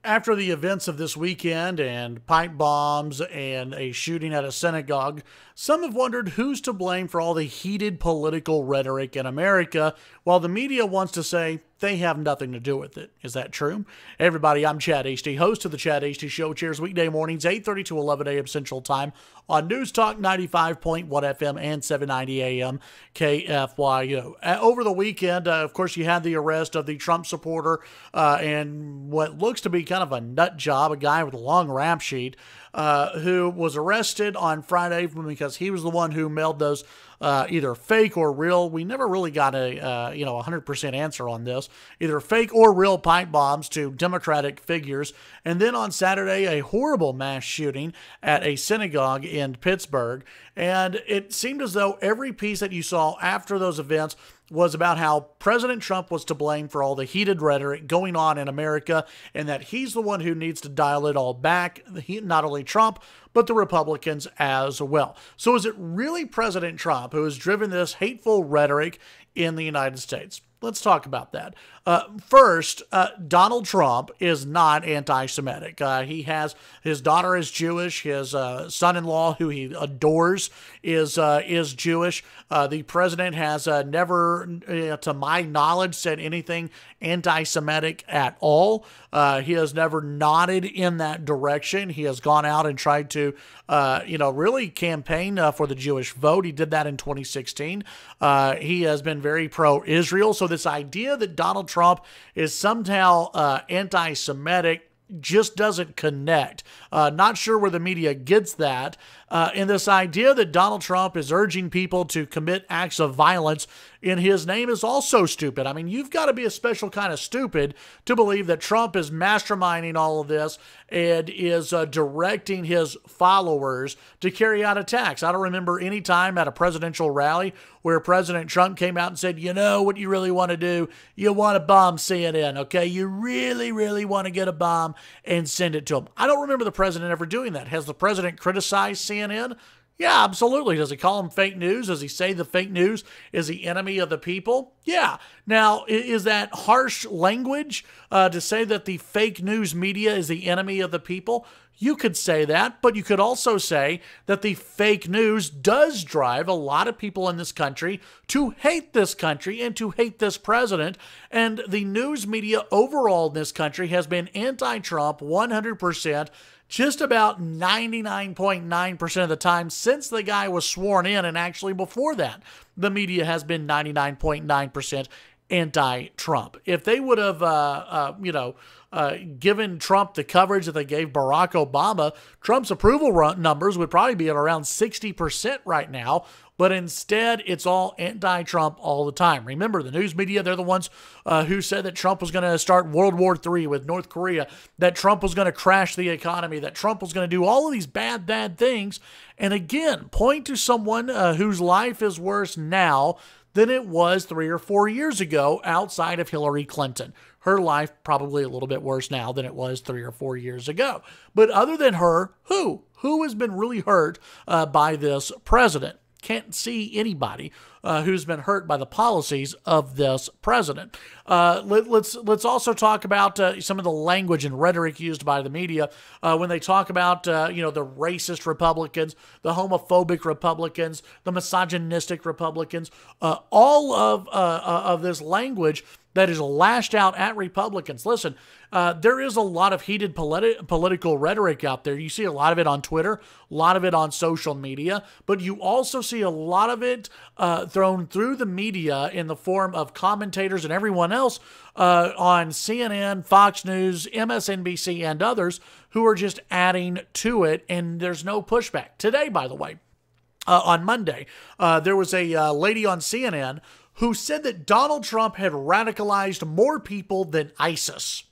After the events of this weekend and pipe bombs and a shooting at a synagogue, some have wondered who's to blame for all the heated political rhetoric in America, while the media wants to say they have nothing to do with it. Is that true? Hey everybody, I'm Chad Hasty, host of the Chad Hasty Show. Cheers weekday mornings, 8:30 to 11 a.m. Central Time on News Talk 95.1 FM and 790 AM KFYO. Over the weekend, of course, you had the arrest of the Trump supporter and what looks to be kind of a nut job, a guy with a long rap sheet, who was arrested on Friday because he was the one who mailed those either fake or real. We never really got a 100% answer on this. Either fake or real pipe bombs to Democratic figures. And then on Saturday, a horrible mass shooting at a synagogue in Pittsburgh. And it seemed as though every piece that you saw after those events was about how President Trump was to blame for all the heated rhetoric going on in America and that he's the one who needs to dial it all back, not only Trump, but the Republicans as well. So is it really President Trump who has driven this hateful rhetoric in the United States? Let's talk about that. First, Donald Trump is not anti-Semitic. His daughter is Jewish. His son-in-law, who he adores, is Jewish. The president has never, to my knowledge, said anything anti-Semitic at all. He has never nodded in that direction. He has gone out and tried to, really campaign for the Jewish vote. He did that in 2016. He has been very pro-Israel. So this idea that Donald Trump is somehow anti-Semitic just doesn't connect. Not sure where the media gets that. And this idea that Donald Trump is urging people to commit acts of violence in his name is also stupid. I mean, you've got to be a special kind of stupid to believe that Trump is masterminding all of this and is directing his followers to carry out attacks. I don't remember any time at a presidential rally where President Trump came out and said, you know what you really want to do? You want to bomb CNN, okay? You really, really want to get a bomb and send it to them. I don't remember the president ever doing that. Has the president criticized CNN? Yeah, absolutely. Does he call them fake news? Does he say the fake news is the enemy of the people? Yeah. Now, is that harsh language to say that the fake news media is the enemy of the people? You could say that, but you could also say that the fake news does drive a lot of people in this country to hate this country and to hate this president. And the news media overall in this country has been anti-Trump 100%. Just about 99.9% of the time since the guy was sworn in, and actually before that, the media has been 99.9% anti-Trump. If they would have, given Trump the coverage that they gave Barack Obama, Trump's approval numbers would probably be at around 60% right now. But instead, it's all anti-Trump all the time. Remember, the news media, they're the ones who said that Trump was going to start World War III with North Korea, that Trump was going to crash the economy, that Trump was going to do all of these bad, bad things. And again, point to someone whose life is worse now than it was 3 or 4 years ago outside of Hillary Clinton. Her life probably a little bit worse now than it was 3 or 4 years ago. But other than her, who? Who has been really hurt by this president? Can't see anybody who's been hurt by the policies of this president. Let's also talk about some of the language and rhetoric used by the media when they talk about the racist Republicans, the homophobic Republicans, the misogynistic Republicans, all of this language that is lashed out at Republicans. Listen, there is a lot of heated political rhetoric out there. You see a lot of it on Twitter, a lot of it on social media, but you also see a lot of it thrown through the media in the form of commentators and everyone else on CNN, Fox News, MSNBC, and others who are just adding to it, and there's no pushback. Today, by the way, on Monday, there was a lady on CNN who said that Donald Trump had radicalized more people than ISIS.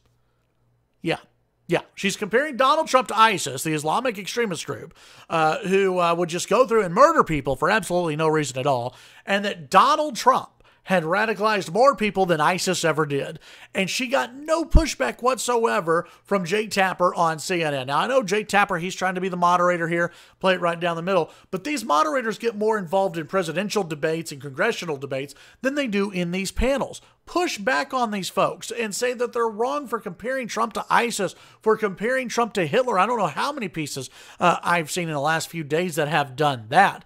Yeah. She's comparing Donald Trump to ISIS, the Islamic extremist group, who would just go through and murder people for absolutely no reason at all, and that Donald Trump had radicalized more people than ISIS ever did. And she got no pushback whatsoever from Jake Tapper on CNN. Now, I know Jake Tapper, he's trying to be the moderator here, play it right down the middle, but these moderators get more involved in presidential debates and congressional debates than they do in these panels. push back on these folks and say that they're wrong for comparing Trump to ISIS, for comparing Trump to Hitler. I don't know how many pieces I've seen in the last few days that have done that.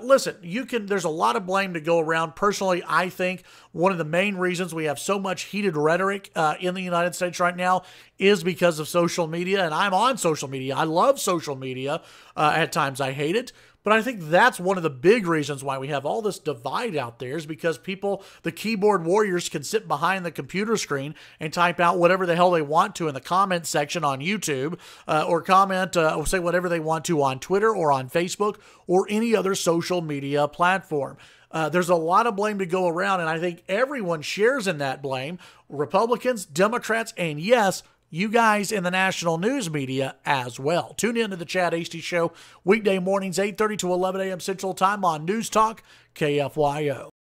Listen, there's a lot of blame to go around. Personally, I think one of the main reasons we have so much heated rhetoric in the United States right now is because of social media, and I'm on social media. I love social media. At times I hate it. But I think that's one of the big reasons why we have all this divide out there, is because people, the keyboard warriors, can sit behind the computer screen and type out whatever the hell they want to in the comment section on YouTube, or comment or say whatever they want to on Twitter or on Facebook or any other social media platform. There's a lot of blame to go around, and I think everyone shares in that blame. Republicans, Democrats, and yes, you guys in the national news media as well. Tune in to the Chad Hasty Show weekday mornings, 8:30 to 11 a.m. Central Time on News Talk KFYO.